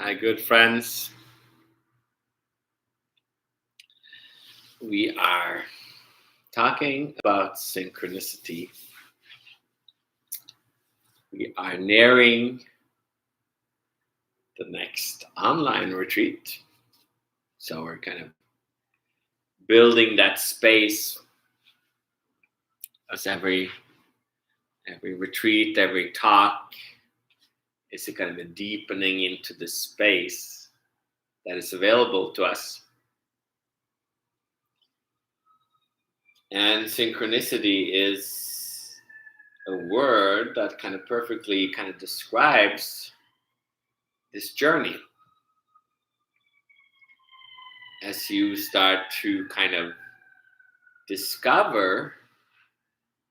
Hi, good friends. We are talking about synchronicity. We are nearing the next online retreat. So we're kind of building that space as every retreat, every talk is a kind of a deepening into the space that is available to us. And synchronicity is a word that kind of perfectly kind of describes this journey. As you start to kind of discover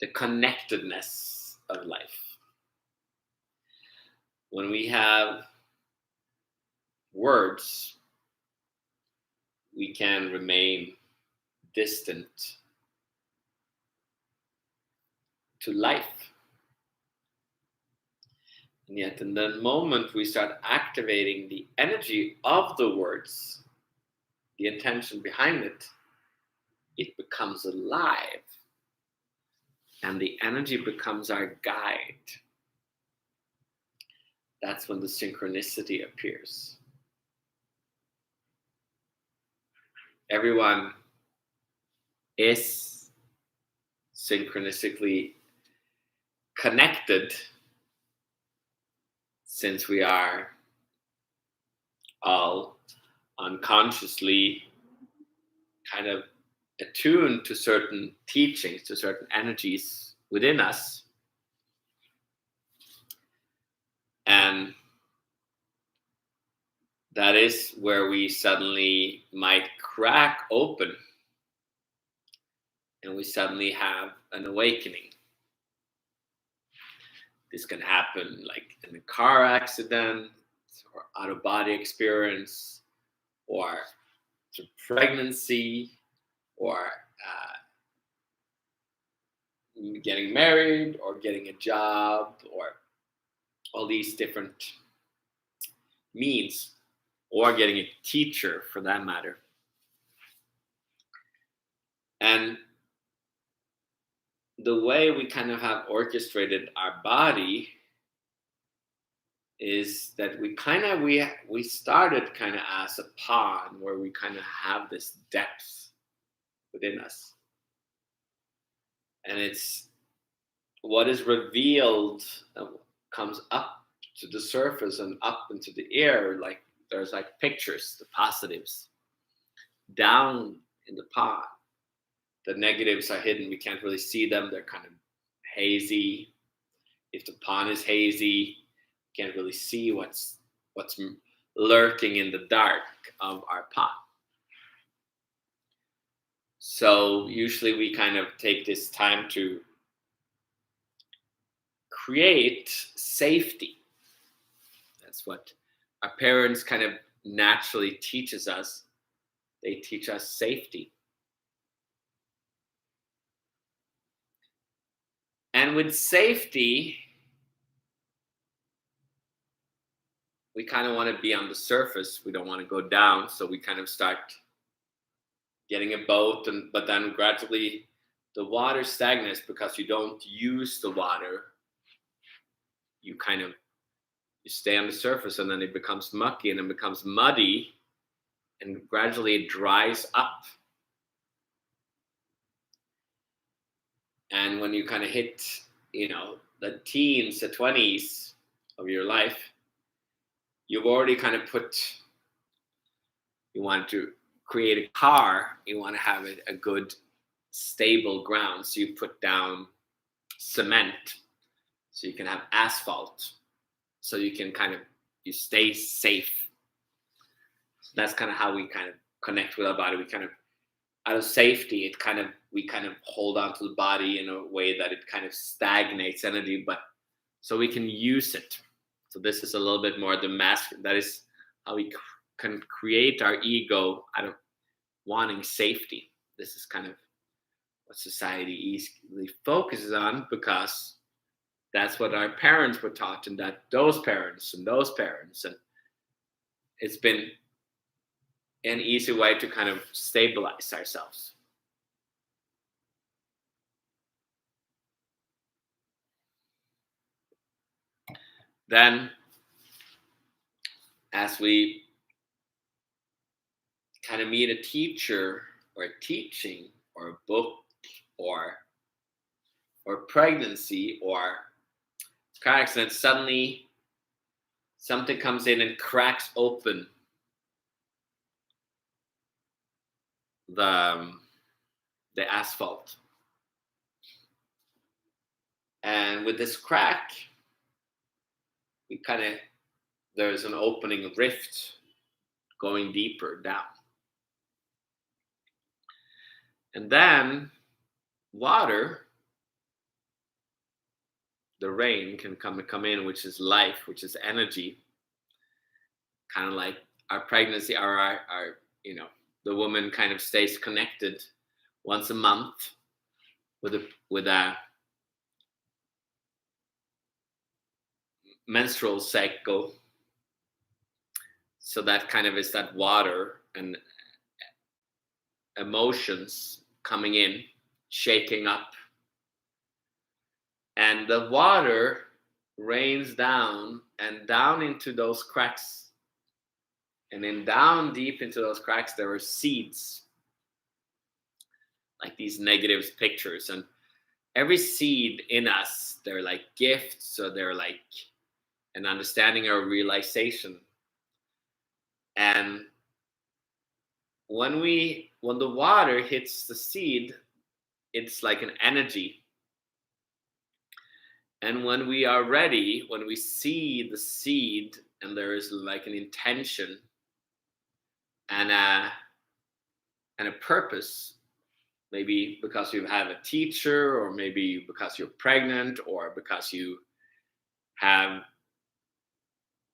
the connectedness of life. When we have words, we can remain distant to life. And yet, in the moment we start activating the energy of the words, the intention behind it, it becomes alive. And the energy becomes our guide. That's when the synchronicity appears. Everyone is synchronistically connected since we are all unconsciously kind of attuned to certain teachings, to certain energies within us. And that is where we suddenly might crack open and we suddenly have an awakening. This can happen like in a car accident or out-of-body experience or through pregnancy or getting married or getting a job or all these different means, or getting a teacher for that matter. And the way we kind of have orchestrated our body is that we started kind of as a pawn where we kind of have this depth within us. And it's what is revealed comes up to the surface and up into the air. Like there's like pictures, the positives down in the pawn. The negatives are hidden. We can't really see them. They're kind of hazy. If the pawn is hazy, you can't really see what's lurking in the dark of our pawn. So usually we kind of take this time to create safety. That's what our parents kind of naturally teaches us. They teach us safety. And with safety, we kind of want to be on the surface. We don't want to go down. So we kind of start getting a boat, but then gradually the water stagnates because you don't use the water. You stay on the surface and then it becomes mucky and it becomes muddy and gradually it dries up. And when you kind of hit, the teens, the 20s of your life, you've already kind of you want to create a car, you want to have it a good, stable ground. So you put down cement so you can have asphalt. So you can you stay safe. So that's kind of how we kind of connect with our body. We kind of, out of safety, we kind of hold on to the body in a way that it kind of stagnates energy, but so we can use it. So this is a little bit more the masculine. That is how we can create our ego out of wanting safety. This is kind of what society easily focuses on because that's what our parents were taught, and that those parents and it's been an easy way to kind of stabilize ourselves. Then, as we kind of meet a teacher or a teaching or a book or pregnancy or car accident, suddenly something comes in and cracks open the asphalt. And with this crack, there's an opening, a rift going deeper down. And then water, the rain can come in, which is life, which is energy. Kind of like our pregnancy, our the woman kind of stays connected once a month with a menstrual cycle. So that kind of is that water and emotions coming in, shaking up. And the water rains down and down into those cracks. And then down deep into those cracks, there are seeds, like these negative pictures. And every seed in us, they're like gifts, so they're like an understanding or realization. And when the water hits the seed, it's like an energy. And when we are ready, when we see the seed and there is like an intention and a purpose, maybe because you have a teacher, or maybe because you're pregnant, or because you have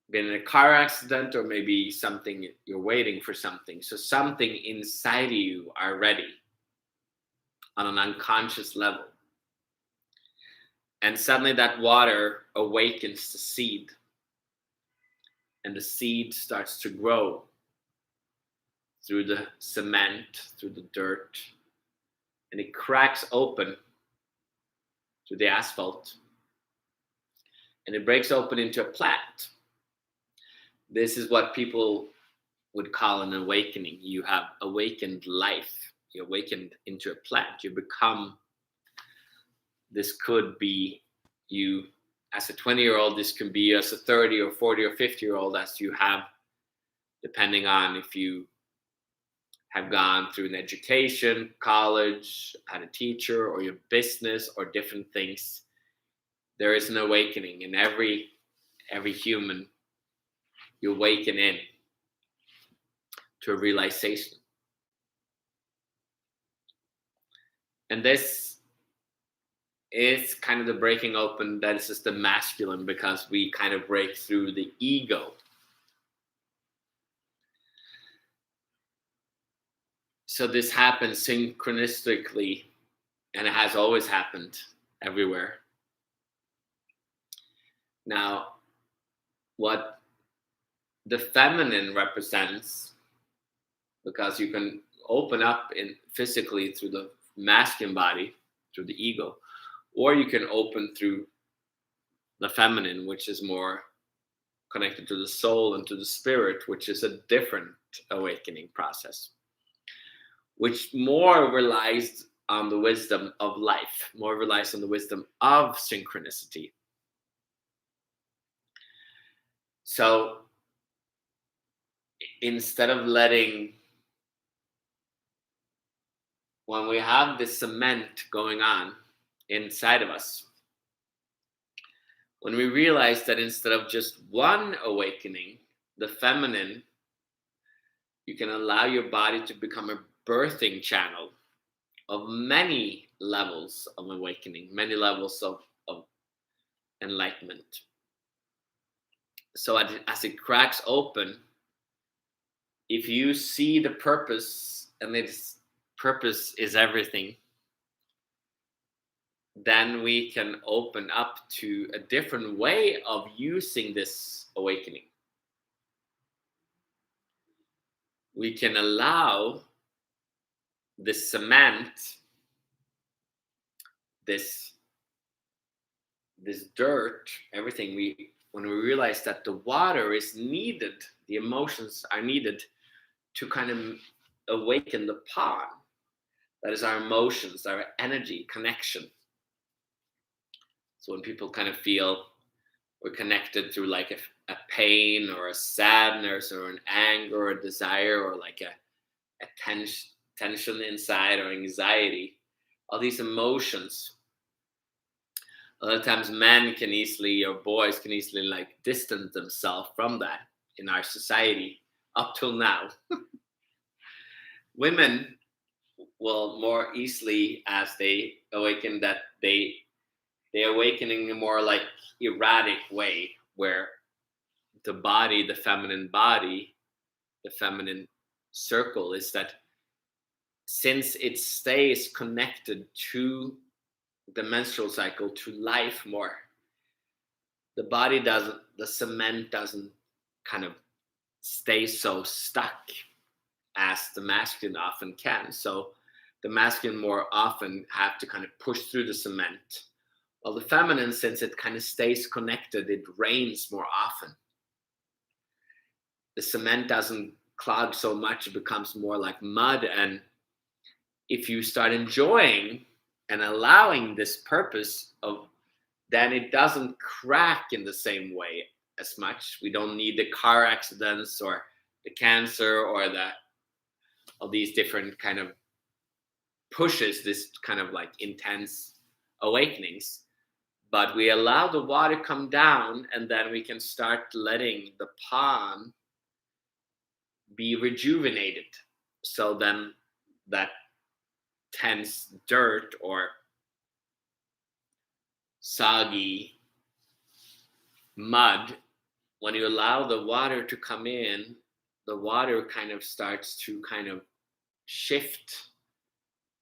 been in a car accident, or maybe something, you're waiting for something. So something inside of you are ready on an unconscious level. And suddenly that water awakens the seed. And the seed starts to grow through the cement, through the dirt. And it cracks open through the asphalt. And it breaks open into a plant. This is what people would call an awakening. You have awakened life. You awakened into a plant. You become, this could be you as a 20-year-old, this can be as a 30 or 40 or 50-year-old, as you have, depending on if you have gone through an education, college, had a teacher, or your business, or different things. There is an awakening in every human. You awaken in to a realization. And this is kind of the breaking open. That is just the masculine, because we kind of break through the ego. So this happens synchronistically, and it has always happened everywhere. Now, what the feminine represents, because you can open up in physically through the masculine body, through the ego, or you can open through the feminine, which is more connected to the soul and to the spirit, which is a different awakening process, which more relies on the wisdom of life, more relies on the wisdom of synchronicity. So instead of letting, when we have this cement going on inside of us, when we realize that instead of just one awakening, the feminine, you can allow your body to become a birthing channel of many levels of awakening, many levels of enlightenment. So as it cracks open, if you see the purpose, and its purpose is everything, then we can open up to a different way of using this awakening. we can allow the cement, this dirt, everything, when we realize that the water is needed, the emotions are needed to kind of awaken the pond. That is our emotions, our energy, connection. So when people kind of feel we're connected through like a pain or a sadness or an anger or a desire or like a tension inside or anxiety, all these emotions, a lot of times men can easily, or boys can easily like distance themselves from that in our society up till now. Women will more easily, as they awaken, that they awakening in a more like erratic way, where the body, the feminine body, the feminine circle, is that since it stays connected to the menstrual cycle, to life more, the body doesn't, the cement doesn't kind of stay so stuck as the masculine often can. So the masculine more often have to kind of push through the cement, while the feminine, since it kind of stays connected, it rains more often. The cement doesn't clog so much, it becomes more like mud. And if you start enjoying and allowing this purpose of, then it doesn't crack in the same way as much. We don't need the car accidents or the cancer or the all these different kind of pushes, this kind of like intense awakenings. But we allow the water come down, and then we can start letting the pond be rejuvenated. So then that tense dirt or soggy mud, when you allow the water to come in, the water kind of starts to kind of shift,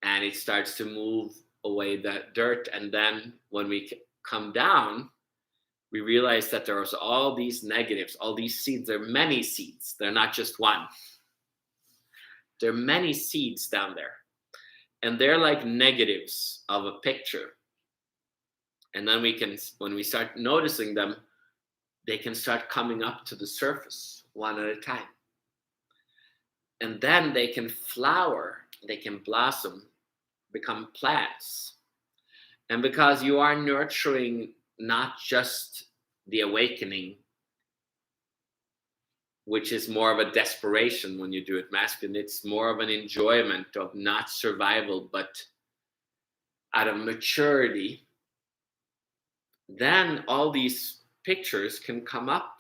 and it starts to move away that dirt. And then when we come down, we realize that there's all these negatives, all these seeds. There are many seeds. They're not just one. There are many seeds down there. And they're like negatives of a picture. And then we can, when we start noticing them, they can start coming up to the surface one at a time. And then they can flower, they can blossom, become plants. And because you are nurturing not just the awakening, which is more of a desperation when you do it masculine, it's more of an enjoyment of not survival, but out of maturity, then all these pictures can come up,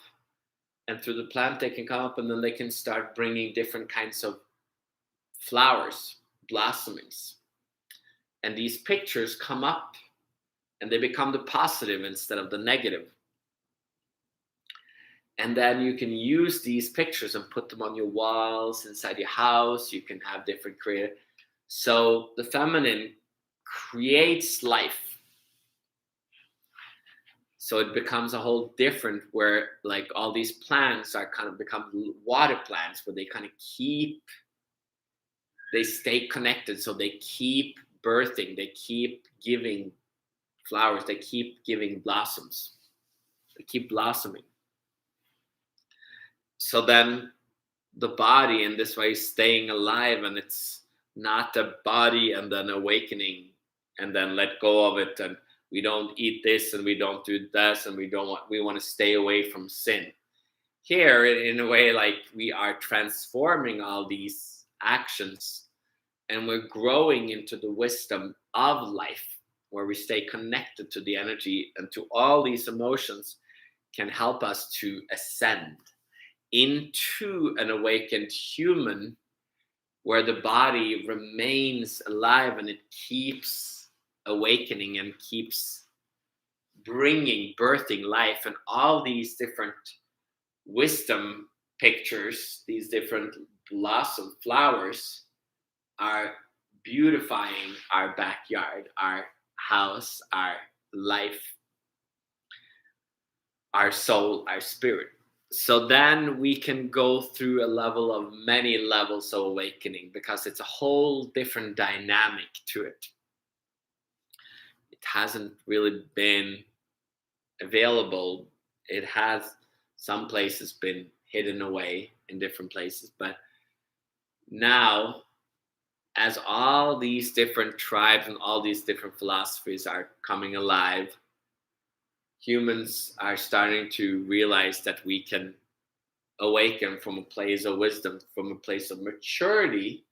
and through the plant they can come up, and then they can start bringing different kinds of flowers, blossomings. And these pictures come up and they become the positive instead of the negative. And then you can use these pictures and put them on your walls, inside your house. You can have different creative. So the feminine creates life. So it becomes a whole different, where like all these plants are kind of become water plants, where they kind of they stay connected. So they keep birthing, they keep giving flowers, they keep giving blossoms, they keep blossoming. So then the body in this way is staying alive, and it's not a body and then awakening and then let go of it, and we don't eat this and we don't do this, and we want to stay away from sin. Here, in a way, like we are transforming all these actions, and we're growing into the wisdom of life, where we stay connected to the energy and to all these emotions, can help us to ascend into an awakened human, where the body remains alive and it keeps awakening and keeps birthing life. And all these different wisdom pictures, these different blossom flowers, are beautifying our backyard, our house, our life, our soul, our spirit. So then we can go through a level of many levels of awakening, because it's a whole different dynamic to it. It hasn't really been available. It has some places been hidden away in different places, but now, as all these different tribes and all these different philosophies are coming alive, humans are starting to realize that we can awaken from a place of wisdom, from a place of maturity,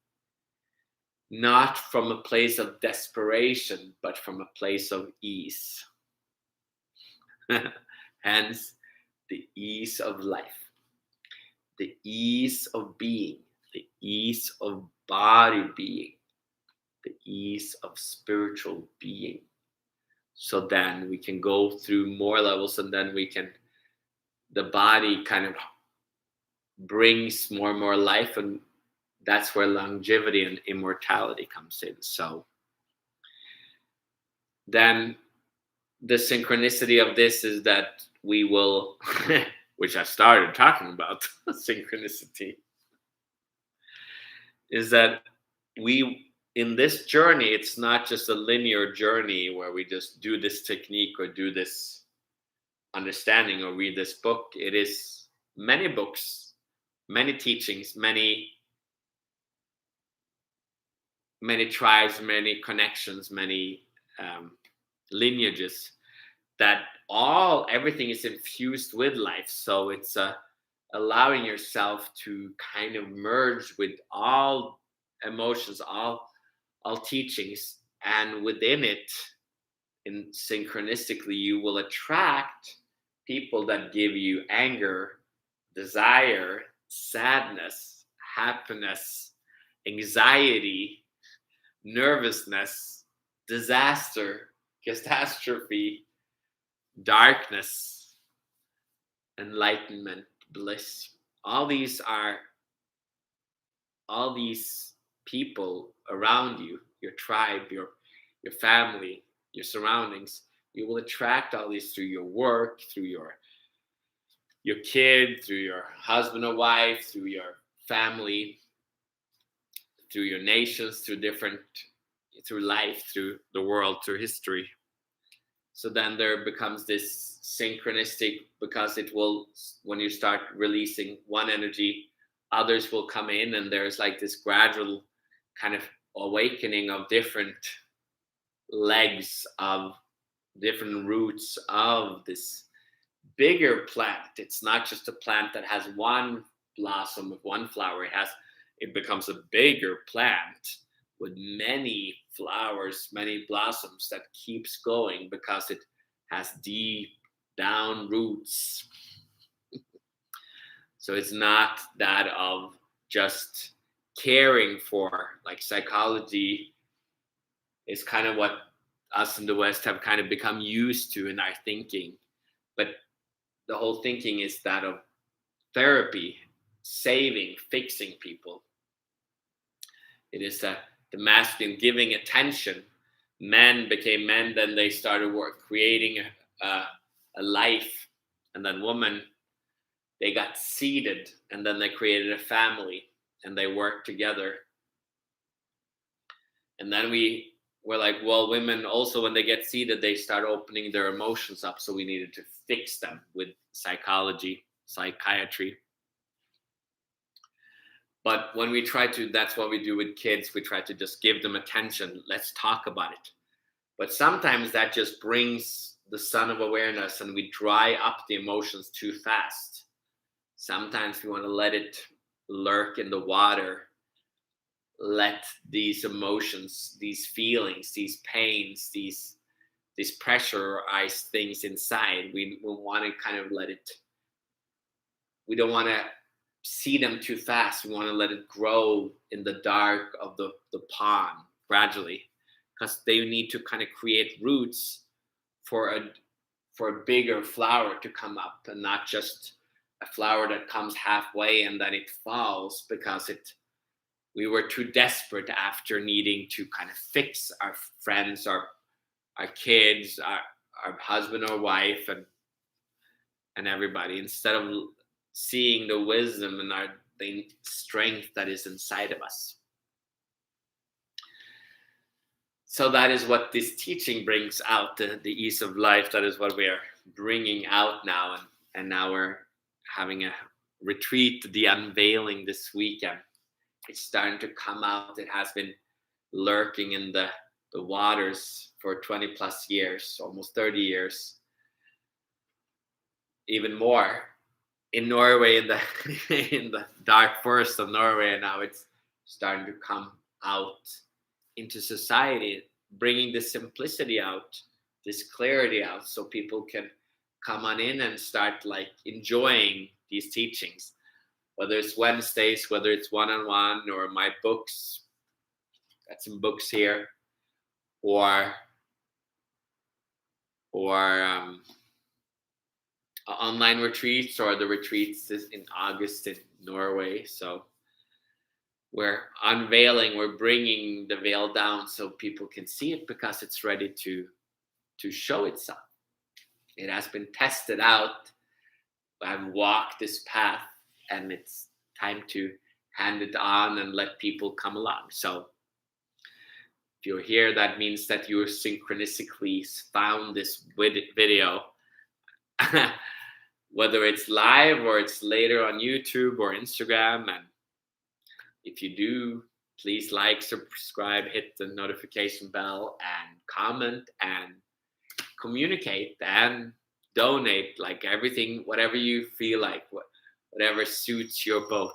not from a place of desperation, but from a place of ease. Hence, the ease of life, the ease of being, the ease of body being, the ease of spiritual being. So then we can go through more levels, and then the body kind of brings more and more life, and that's where longevity and immortality comes in. So then the synchronicity of this is that we will, which I started talking about, synchronicity, is that we, in this journey, it's not just a linear journey where we just do this technique or do this understanding or read this book. It is many books, many teachings, many tribes, many connections, many lineages, that everything is infused with life. So it's allowing yourself to kind of merge with all emotions, all teachings, and within it, in synchronistically, you will attract people that give you anger, desire, sadness, happiness, anxiety, nervousness, disaster, catastrophe, darkness, enlightenment, bliss. All these people around you, your tribe, your family, your surroundings. You will attract all these through your work, through your kid, through your husband or wife, through your family, through your nations, through life, through the world, through history. So then there becomes this synchronistic, because it will, when you start releasing one energy, others will come in, and there's like this gradual kind of awakening of different legs, of different roots of this bigger plant. It's not just a plant that has one blossom with one flower. It becomes a bigger plant with many flowers, many blossoms, that keeps going because it has deep down roots. So it's not that of just caring for, like, psychology is kind of what us in the West have kind of become used to in our thinking. But the whole thinking is that of therapy, saving, fixing people. It is the masculine giving attention. Men became men, then they started creating a life. And then women, they got seeded, and then they created a family, and they worked together. And then we were like, well, women also, when they get seeded, they start opening their emotions up. So we needed to fix them with psychology, psychiatry. But when we try to, that's what we do with kids. We try to just give them attention. Let's talk about it. But sometimes that just brings the sun of awareness, and we dry up the emotions too fast. Sometimes we want to let it lurk in the water. Let these emotions, these feelings, these pains, these pressurized things inside, we want to kind of let it, we don't want to see them too fast. We want to let it grow in the dark of the pond gradually, because they need to kind of create roots for a bigger flower to come up, and not just a flower that comes halfway and then it falls because we were too desperate after needing to kind of fix our friends, our kids, our husband or wife, and everybody, instead of seeing the wisdom and the strength that is inside of us. So that is what this teaching brings out, the ease of life. That is what we are bringing out now. And now we're having a retreat, the unveiling this weekend. It's starting to come out. It has been lurking in the waters for 20 plus years, almost 30 years, even more. In Norway, in the in the dark forest of Norway, and now it's starting to come out into society, bringing this simplicity out, this clarity out, so people can come on in and start like enjoying these teachings, whether it's Wednesdays, whether it's one-on-one, or my books. Got some books here, or online retreats, or the retreats in August in Norway. So we're unveiling, we're bringing the veil down so people can see it, because it's ready to show itself. It has been tested out. I've walked this path, and it's time to hand it on and let people come along. So if you're here, that means that you synchronistically found this video, whether it's live or it's later on YouTube or Instagram. And if you do, please like, subscribe, hit the notification bell, and comment and communicate and donate, like everything, whatever you feel like, whatever suits your boat.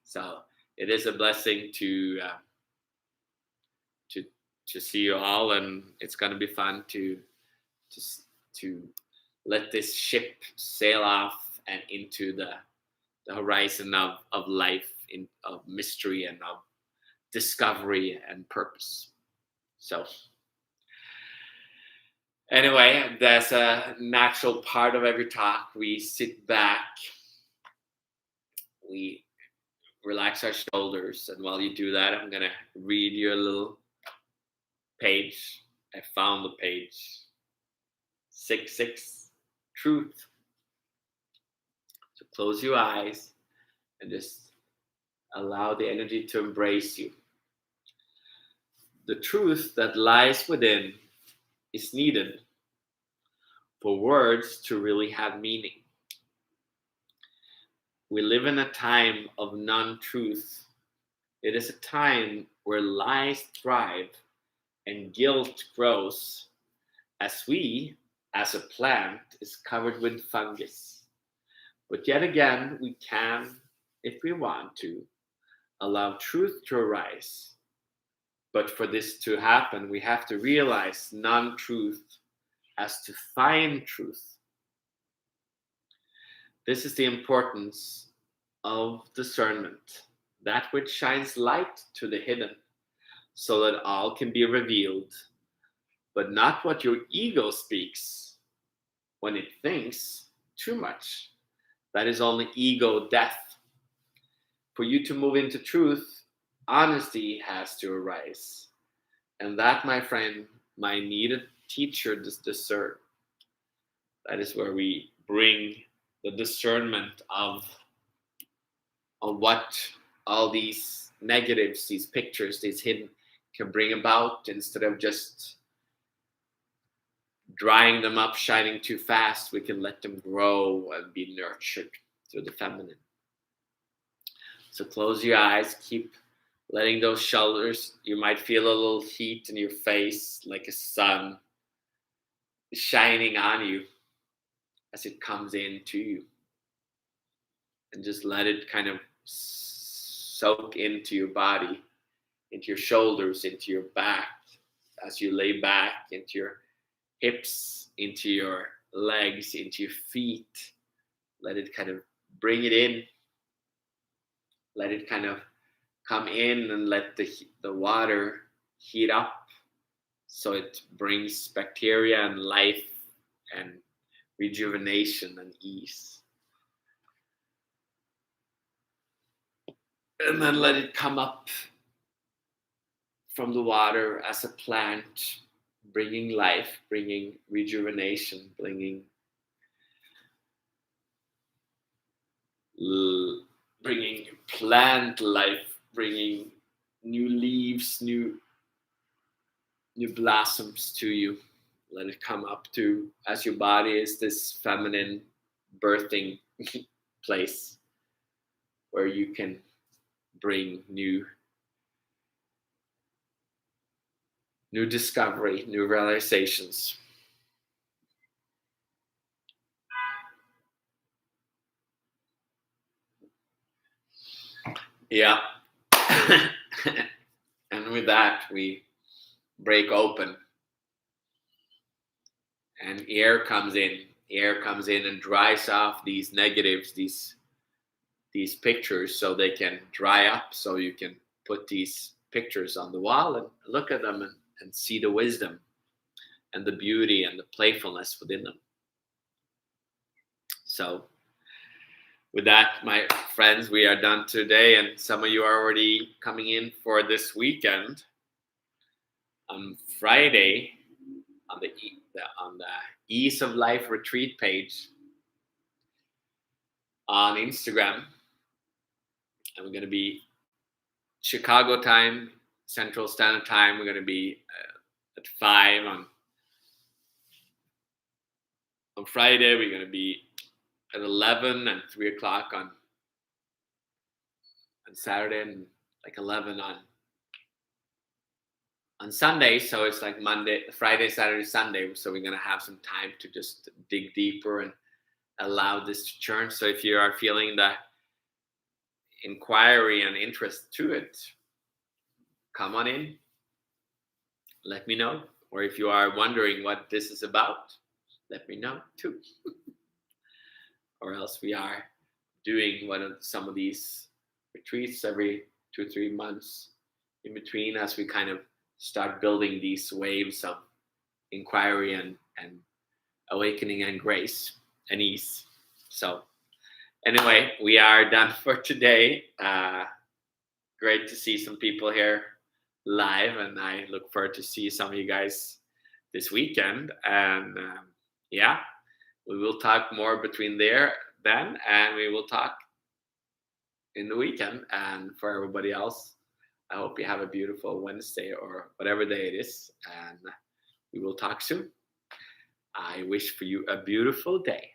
So it is a blessing to see you all, and it's going to be fun to let this ship sail off and into the horizon of life, of mystery and of discovery and purpose. So anyway, that's a natural part of every talk. We sit back, we relax our shoulders, and while you do that, I'm gonna read you a little page. I found the page 66, truth. So close your eyes and just allow the energy to embrace you. The truth that lies within is needed for words to really have meaning. We live in a time of non-truth. It is a time where lies thrive and guilt grows, as we, as a plant, is covered with fungus. But yet again, we can, if we want to, allow truth to arise. But for this to happen, we have to realize non-truth as to find truth. This is the importance of discernment, that which shines light to the hidden, so that all can be revealed, but not what your ego speaks when it thinks too much. That is only ego death. For you to move into truth, honesty has to arise. And that, my friend, my needed teacher, discern. That is where we bring the discernment of what all these negatives, these pictures, these hidden can bring about, instead of just drying them up, shining too fast. We can let them grow and be nurtured through the feminine. So close your eyes, keep letting those shoulders, you might feel a little heat in your face, like a sun shining on you as it comes into you. And just let it kind of soak into your body, into your shoulders, into your back, as you lay back, into your hips, into your legs, into your feet. Let it kind of bring it in. Let it kind of come in, and let the water heat up, so it brings bacteria and life and rejuvenation and ease. And then let it come up from the water as a plant, bringing life, bringing rejuvenation, bringing bringing plant life, bringing new leaves, new blossoms to you. Let it come up to, as your body is this feminine birthing place where you can bring new discovery, new realizations. Yeah. And with that, we break open, and air comes in. Air comes in and dries off these negatives, these pictures, so they can dry up, so you can put these pictures on the wall and look at them and see the wisdom and the beauty and the playfulness within them. So with that, my friends, we are done today, and some of you are already coming in for this weekend. On Friday, on the Ease of Life retreat page on Instagram, and we're going to be Chicago time, Central Standard Time. We're going to be at 5 on Friday. We're going to be at 11 and 3 o'clock on Saturday, and like 11 on Sunday. So it's like Friday, Saturday, Sunday. So we're going to have some time to just dig deeper and allow this to churn. So if you are feeling the inquiry and interest to it, come on in, let me know. Or if you are wondering what this is about, let me know too. Or else we are doing some of these retreats every 2-3 months in between, as we kind of start building these waves of inquiry and awakening and grace and ease. So anyway, we are done for today. Great to see some people here live, and I look forward to see some of you guys this weekend. And yeah, we will talk more between then, and we will talk in the weekend. And for everybody else, I hope you have a beautiful Wednesday or whatever day it is, and we will talk soon. I wish for you a beautiful day.